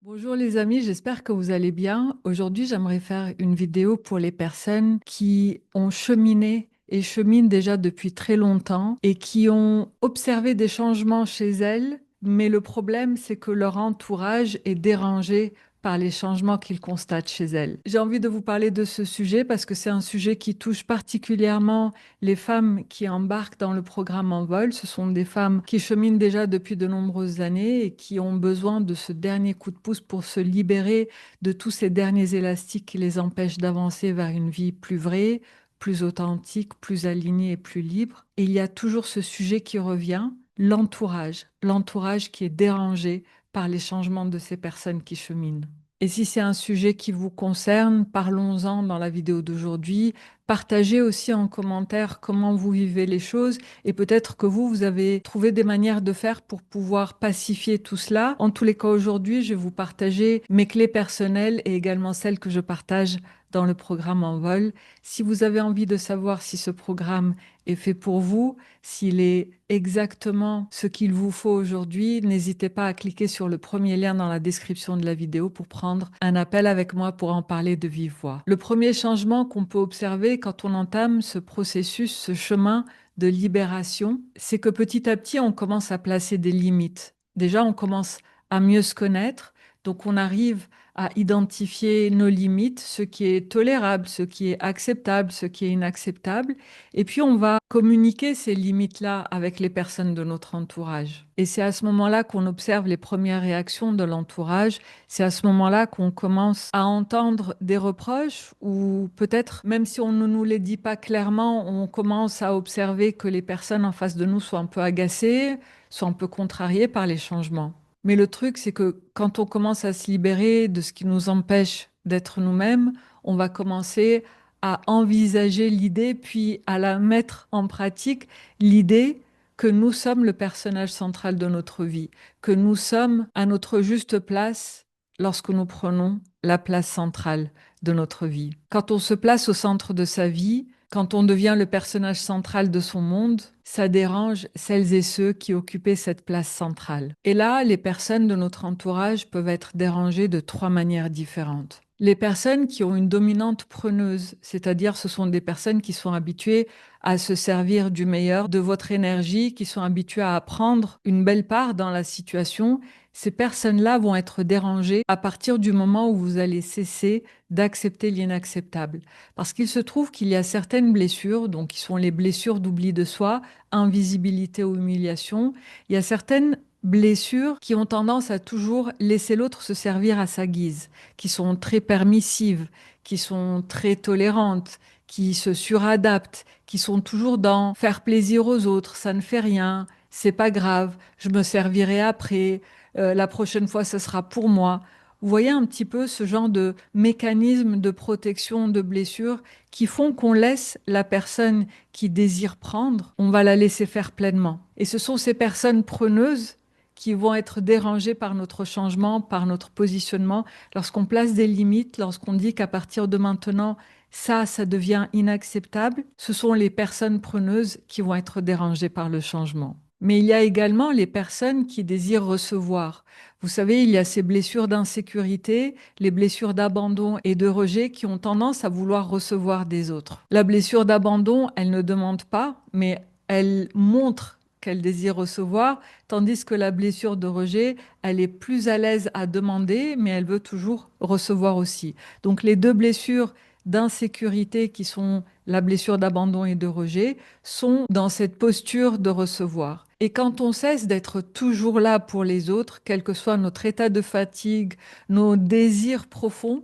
Bonjour les amis, j'espère que vous allez bien. Aujourd'hui, j'aimerais faire une vidéo pour les personnes qui ont cheminé et cheminent déjà depuis très longtemps et qui ont observé des changements chez elles, mais le problème, c'est que leur entourage est dérangé par les changements qu'ils constatent chez elles. J'ai envie de vous parler de ce sujet parce que c'est un sujet qui touche particulièrement les femmes qui embarquent dans le programme Envol. Ce sont des femmes qui cheminent déjà depuis de nombreuses années et qui ont besoin de ce dernier coup de pouce pour se libérer de tous ces derniers élastiques qui les empêchent d'avancer vers une vie plus vraie, plus authentique, plus alignée et plus libre. Et il y a toujours ce sujet qui revient, l'entourage qui est dérangé par les changements de ces personnes qui cheminent. Et si c'est un sujet qui vous concerne, parlons-en dans la vidéo d'aujourd'hui. Partagez aussi en commentaire comment vous vivez les choses et peut-être que vous avez trouvé des manières de faire pour pouvoir pacifier tout cela. En tous les cas, aujourd'hui, je vais vous partager mes clés personnelles et également celles que je partage dans le programme Envol. Si vous avez envie de savoir si ce programme est fait pour vous, s'il est exactement ce qu'il vous faut aujourd'hui, n'hésitez pas à cliquer sur le premier lien dans la description de la vidéo pour prendre un appel avec moi pour en parler de vive voix. Le premier changement qu'on peut observer quand on entame ce processus, ce chemin de libération, c'est que petit à petit, on commence à placer des limites. Déjà, on commence à mieux se connaître, donc on arrive à identifier nos limites, ce qui est tolérable, ce qui est acceptable, ce qui est inacceptable. Et puis, on va communiquer ces limites-là avec les personnes de notre entourage. Et c'est à ce moment-là qu'on observe les premières réactions de l'entourage. C'est à ce moment-là qu'on commence à entendre des reproches ou peut-être, même si on ne nous les dit pas clairement, on commence à observer que les personnes en face de nous sont un peu agacées, sont un peu contrariées par les changements. Mais le truc, c'est que quand on commence à se libérer de ce qui nous empêche d'être nous-mêmes, on va commencer à envisager l'idée, puis à la mettre en pratique, l'idée que nous sommes le personnage central de notre vie, que nous sommes à notre juste place lorsque nous prenons la place centrale de notre vie. Quand on se place au centre de sa vie, quand on devient le personnage central de son monde, ça dérange celles et ceux qui occupaient cette place centrale. Et là, les personnes de notre entourage peuvent être dérangées de trois manières différentes. Les personnes qui ont une dominante preneuse, c'est-à-dire ce sont des personnes qui sont habituées à se servir du meilleur de votre énergie, qui sont habituées à prendre une belle part dans la situation, ces personnes-là vont être dérangées à partir du moment où vous allez cesser d'accepter l'inacceptable. Parce qu'il se trouve qu'il y a certaines blessures, donc qui sont les blessures d'oubli de soi, invisibilité ou humiliation. Il y a certaines blessures qui ont tendance à toujours laisser l'autre se servir à sa guise, qui sont très permissives, qui sont très tolérantes, qui se suradaptent, qui sont toujours dans faire plaisir aux autres, ça ne fait rien, c'est pas grave, je me servirai après, la prochaine fois ce sera pour moi. Vous voyez un petit peu ce genre de mécanisme de protection de blessures qui font qu'on laisse la personne qui désire prendre, on va la laisser faire pleinement. Et ce sont ces personnes preneuses qui vont être dérangées par notre changement, par notre positionnement, lorsqu'on place des limites, lorsqu'on dit qu'à partir de maintenant, ça devient inacceptable. Ce sont les personnes preneuses qui vont être dérangées par le changement. Mais il y a également les personnes qui désirent recevoir. Vous savez, il y a ces blessures d'insécurité, les blessures d'abandon et de rejet qui ont tendance à vouloir recevoir des autres. La blessure d'abandon, elle ne demande pas, mais elle montre qu'elle désire recevoir, tandis que la blessure de rejet, elle est plus à l'aise à demander, mais elle veut toujours recevoir aussi. Donc les deux blessures d'insécurité qui sont la blessure d'abandon et de rejet sont dans cette posture de recevoir. Et quand on cesse d'être toujours là pour les autres, quel que soit notre état de fatigue, nos désirs profonds,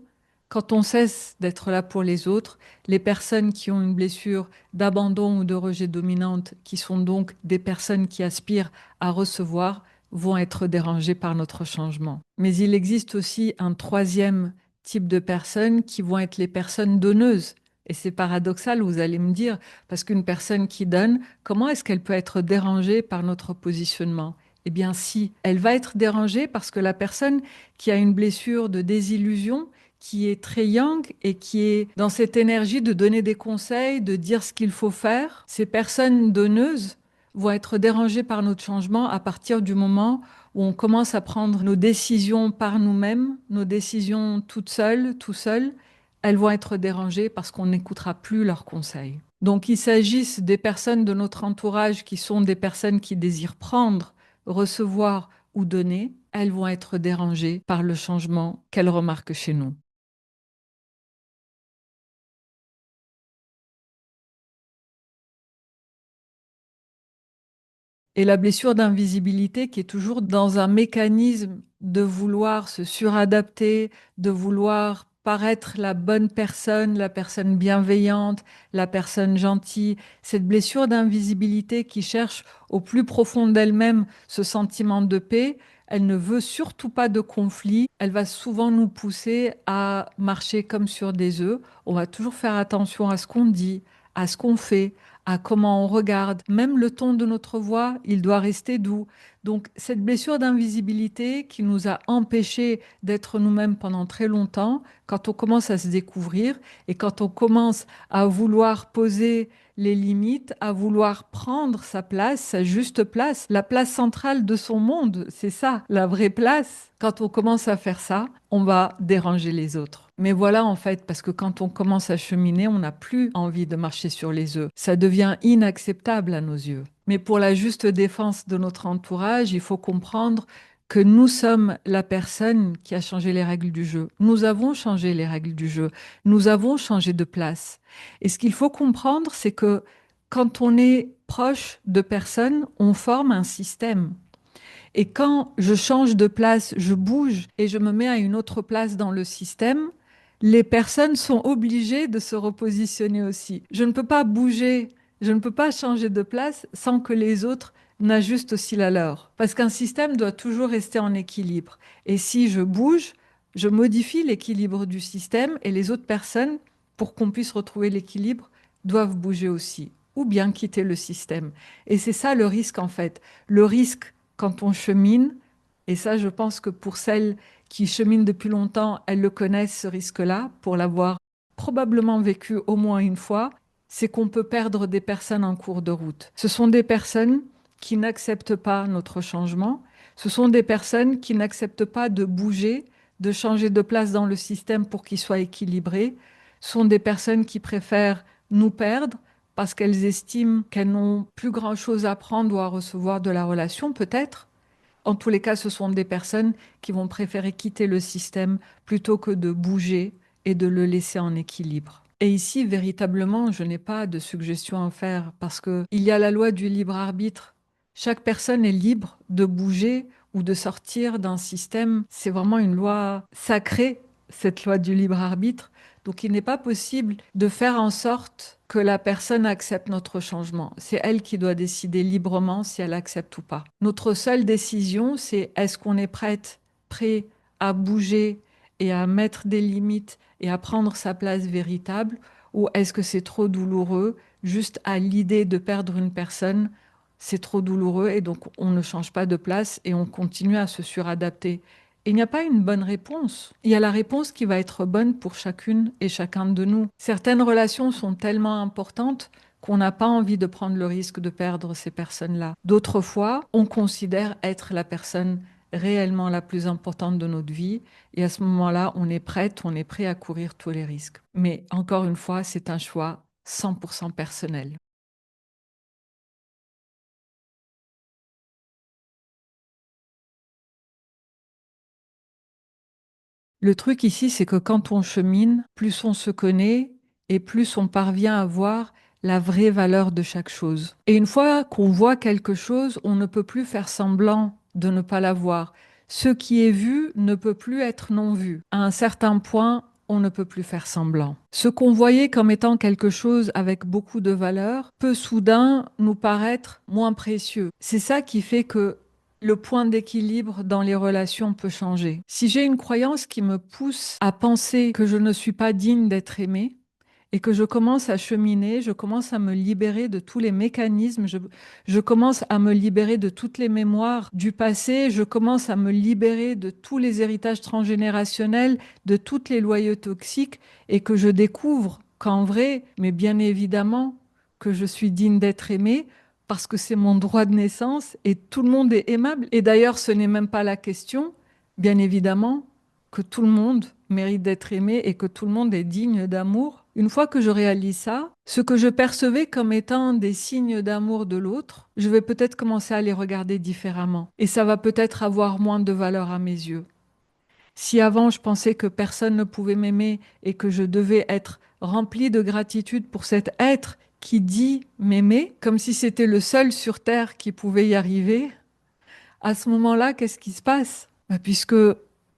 quand on cesse d'être là pour les autres, les personnes qui ont une blessure d'abandon ou de rejet dominante, qui sont donc des personnes qui aspirent à recevoir, vont être dérangées par notre changement. Mais il existe aussi un troisième type de personnes qui vont être les personnes donneuses. Et c'est paradoxal, vous allez me dire, parce qu'une personne qui donne, comment est-ce qu'elle peut être dérangée par notre positionnement? Eh bien, si, elle va être dérangée parce que la personne qui a une blessure de désillusion, qui est très yang et qui est dans cette énergie de donner des conseils, de dire ce qu'il faut faire, ces personnes donneuses vont être dérangées par notre changement à partir du moment où on commence à prendre nos décisions par nous-mêmes, nos décisions toutes seules, tout seuls, elles vont être dérangées parce qu'on n'écoutera plus leurs conseils. Donc qu'il s'agisse des personnes de notre entourage qui sont des personnes qui désirent prendre, recevoir ou donner, elles vont être dérangées par le changement qu'elles remarquent chez nous. Et la blessure d'invisibilité qui est toujours dans un mécanisme de vouloir se suradapter, de vouloir paraître la bonne personne, la personne bienveillante, la personne gentille. Cette blessure d'invisibilité qui cherche au plus profond d'elle-même ce sentiment de paix, elle ne veut surtout pas de conflit. Elle va souvent nous pousser à marcher comme sur des œufs. On va toujours faire attention à ce qu'on dit, à ce qu'on fait, à comment on regarde. Même le ton de notre voix, il doit rester doux. Donc cette blessure d'invisibilité qui nous a empêchés d'être nous-mêmes pendant très longtemps, quand on commence à se découvrir et quand on commence à vouloir poser les limites, à vouloir prendre sa place, sa juste place, la place centrale de son monde, c'est ça, la vraie place. Quand on commence à faire ça, on va déranger les autres. Mais voilà en fait, parce que quand on commence à cheminer, on n'a plus envie de marcher sur les œufs. Ça devient inacceptable à nos yeux. Mais pour la juste défense de notre entourage, il faut comprendre que nous sommes la personne qui a changé les règles du jeu. Nous avons changé les règles du jeu. Nous avons changé de place. Et ce qu'il faut comprendre, c'est que quand on est proche de personnes, on forme un système. Et quand je change de place, je bouge et je me mets à une autre place dans le système, les personnes sont obligées de se repositionner aussi. Je ne peux pas bouger, je ne peux pas changer de place sans que les autres n'ajustent aussi la leur. Parce qu'un système doit toujours rester en équilibre. Et si je bouge, je modifie l'équilibre du système et les autres personnes, pour qu'on puisse retrouver l'équilibre, doivent bouger aussi ou bien quitter le système. Et c'est ça le risque en fait. Le risque quand on chemine, et ça je pense que pour celles qui cheminent depuis longtemps, elles le connaissent ce risque-là, pour l'avoir probablement vécu au moins une fois, c'est qu'on peut perdre des personnes en cours de route. Ce sont des personnes qui n'acceptent pas notre changement, ce sont des personnes qui n'acceptent pas de bouger, de changer de place dans le système pour qu'il soit équilibré, ce sont des personnes qui préfèrent nous perdre parce qu'elles estiment qu'elles n'ont plus grand-chose à prendre ou à recevoir de la relation, peut-être. En tous les cas, ce sont des personnes qui vont préférer quitter le système plutôt que de bouger et de le laisser en équilibre. Et ici, véritablement, je n'ai pas de suggestion à faire parce qu'il y a la loi du libre arbitre. Chaque personne est libre de bouger ou de sortir d'un système. C'est vraiment une loi sacrée, cette loi du libre arbitre. Donc il n'est pas possible de faire en sorte que la personne accepte notre changement. C'est elle qui doit décider librement si elle accepte ou pas. Notre seule décision, c'est est-ce qu'on est prêt à bouger et à mettre des limites et à prendre sa place véritable, ou est-ce que c'est trop douloureux, juste à l'idée de perdre une personne, c'est trop douloureux et donc on ne change pas de place et on continue à se suradapter. Et il n'y a pas une bonne réponse. Il y a la réponse qui va être bonne pour chacune et chacun de nous. Certaines relations sont tellement importantes qu'on n'a pas envie de prendre le risque de perdre ces personnes-là. D'autres fois, on considère être la personne réellement la plus importante de notre vie et à ce moment-là, on est prêt à courir tous les risques. Mais encore une fois, c'est un choix 100% personnel. Le truc ici, c'est que quand on chemine, plus on se connaît et plus on parvient à voir la vraie valeur de chaque chose. Et une fois qu'on voit quelque chose, on ne peut plus faire semblant de ne pas la voir. Ce qui est vu ne peut plus être non vu. À un certain point, on ne peut plus faire semblant. Ce qu'on voyait comme étant quelque chose avec beaucoup de valeur peut soudain nous paraître moins précieux. C'est ça qui fait que le point d'équilibre dans les relations peut changer. Si j'ai une croyance qui me pousse à penser que je ne suis pas digne d'être aimée et que je commence à cheminer, je commence à me libérer de tous les mécanismes, je commence à me libérer de toutes les mémoires du passé, je commence à me libérer de tous les héritages transgénérationnels, de toutes les loyautés toxiques et que je découvre qu'en vrai, mais bien évidemment, que je suis digne d'être aimée, parce que c'est mon droit de naissance et tout le monde est aimable. Et d'ailleurs, ce n'est même pas la question, bien évidemment, que tout le monde mérite d'être aimé et que tout le monde est digne d'amour. Une fois que je réalise ça, ce que je percevais comme étant des signes d'amour de l'autre, je vais peut-être commencer à les regarder différemment. Et ça va peut-être avoir moins de valeur à mes yeux. Si avant je pensais que personne ne pouvait m'aimer et que je devais être remplie de gratitude pour cet être qui dit m'aimer, comme si c'était le seul sur Terre qui pouvait y arriver, à ce moment-là, qu'est-ce qui se passe? Puisque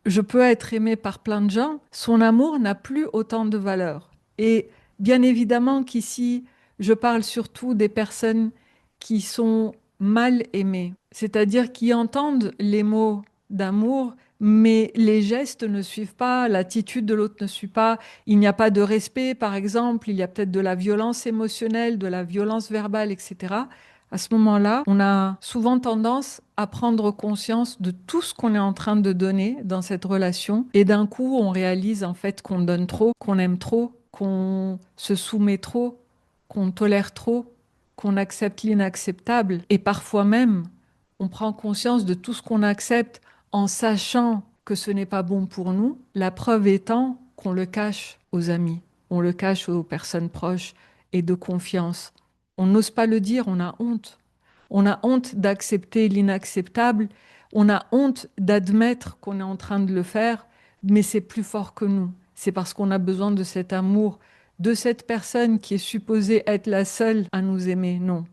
je peux être aimée par plein de gens, son amour n'a plus autant de valeur. Et bien évidemment qu'ici, je parle surtout des personnes qui sont mal aimées, c'est-à-dire qui entendent les mots d'amour, mais les gestes ne suivent pas, l'attitude de l'autre ne suit pas, il n'y a pas de respect, par exemple, il y a peut-être de la violence émotionnelle, de la violence verbale, etc. À ce moment-là, on a souvent tendance à prendre conscience de tout ce qu'on est en train de donner dans cette relation. Et d'un coup, on réalise en fait qu'on donne trop, qu'on aime trop, qu'on se soumet trop, qu'on tolère trop, qu'on accepte l'inacceptable. Et parfois même, on prend conscience de tout ce qu'on accepte en sachant que ce n'est pas bon pour nous. La preuve étant qu'on le cache aux amis, on le cache aux personnes proches et de confiance. On n'ose pas le dire, on a honte. On a honte d'accepter l'inacceptable, on a honte d'admettre qu'on est en train de le faire, mais c'est plus fort que nous. C'est parce qu'on a besoin de cet amour, de cette personne qui est supposée être la seule à nous aimer. Non,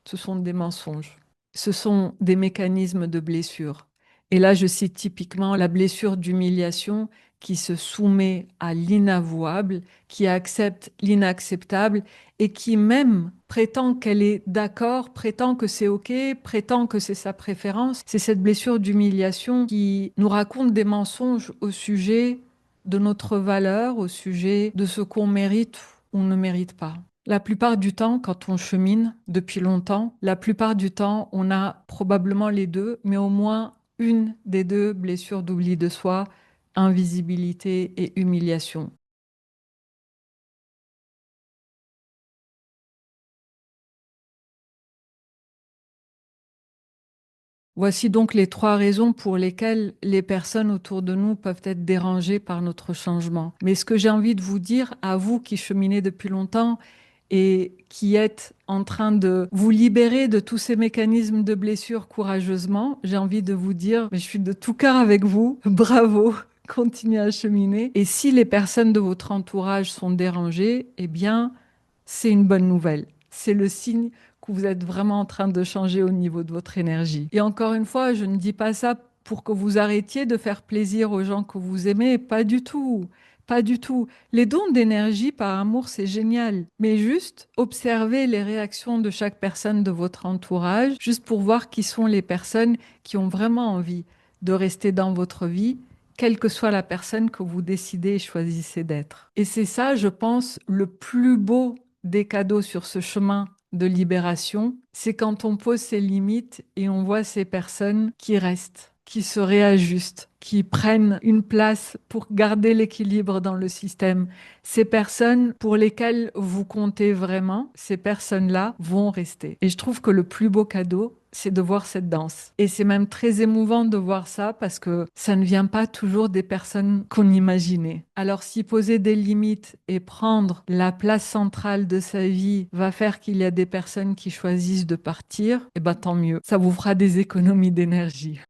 ce sont des mensonges. Ce sont des mécanismes de blessure. Et là, je cite typiquement la blessure d'humiliation qui se soumet à l'inavouable, qui accepte l'inacceptable et qui même prétend qu'elle est d'accord, prétend que c'est OK, prétend que c'est sa préférence. C'est cette blessure d'humiliation qui nous raconte des mensonges au sujet de notre valeur, au sujet de ce qu'on mérite ou ne mérite pas. La plupart du temps, quand on chemine depuis longtemps, la plupart du temps, on a probablement les deux, mais au moins une des deux blessures d'oubli de soi, invisibilité et humiliation. Voici donc les trois raisons pour lesquelles les personnes autour de nous peuvent être dérangées par notre changement. Mais ce que j'ai envie de vous dire, à vous qui cheminez depuis longtemps et qui êtes en train de vous libérer de tous ces mécanismes de blessure courageusement, j'ai envie de vous dire, mais je suis de tout cœur avec vous, bravo, continuez à cheminer. Et si les personnes de votre entourage sont dérangées, eh bien, c'est une bonne nouvelle. C'est le signe que vous êtes vraiment en train de changer au niveau de votre énergie. Et encore une fois, je ne dis pas ça pour que vous arrêtiez de faire plaisir aux gens que vous aimez, pas du tout. Pas du tout. Les dons d'énergie par amour, c'est génial. Mais juste observez les réactions de chaque personne de votre entourage, juste pour voir qui sont les personnes qui ont vraiment envie de rester dans votre vie, quelle que soit la personne que vous décidez et choisissez d'être. Et c'est ça, je pense, le plus beau des cadeaux sur ce chemin de libération, c'est quand on pose ses limites et on voit ces personnes qui restent, qui se réajustent, qui prennent une place pour garder l'équilibre dans le système. Ces personnes pour lesquelles vous comptez vraiment, ces personnes-là vont rester. Et je trouve que le plus beau cadeau, c'est de voir cette danse. Et c'est même très émouvant de voir ça parce que ça ne vient pas toujours des personnes qu'on imaginait. Alors si poser des limites et prendre la place centrale de sa vie va faire qu'il y a des personnes qui choisissent de partir, eh ben tant mieux. Ça vous fera des économies d'énergie.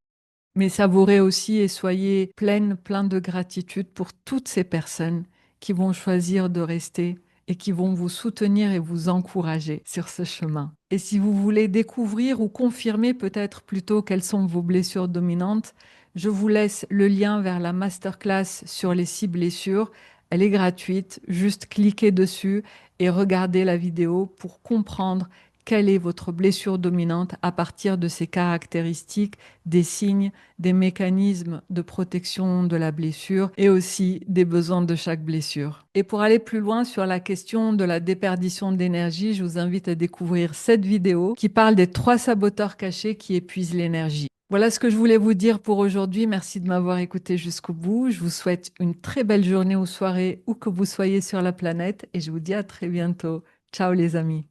Mais savourez aussi et soyez plein de gratitude pour toutes ces personnes qui vont choisir de rester et qui vont vous soutenir et vous encourager sur ce chemin. Et si vous voulez découvrir ou confirmer peut-être plutôt quelles sont vos blessures dominantes, je vous laisse le lien vers la masterclass sur les 6 blessures. Elle est gratuite, juste cliquez dessus et regardez la vidéo pour comprendre quelle est votre blessure dominante à partir de ces caractéristiques, des signes, des mécanismes de protection de la blessure et aussi des besoins de chaque blessure. Et pour aller plus loin sur la question de la déperdition d'énergie, je vous invite à découvrir cette vidéo qui parle des 3 saboteurs cachés qui épuisent l'énergie. Voilà ce que je voulais vous dire pour aujourd'hui. Merci de m'avoir écouté jusqu'au bout. Je vous souhaite une très belle journée ou soirée où que vous soyez sur la planète et je vous dis à très bientôt. Ciao les amis.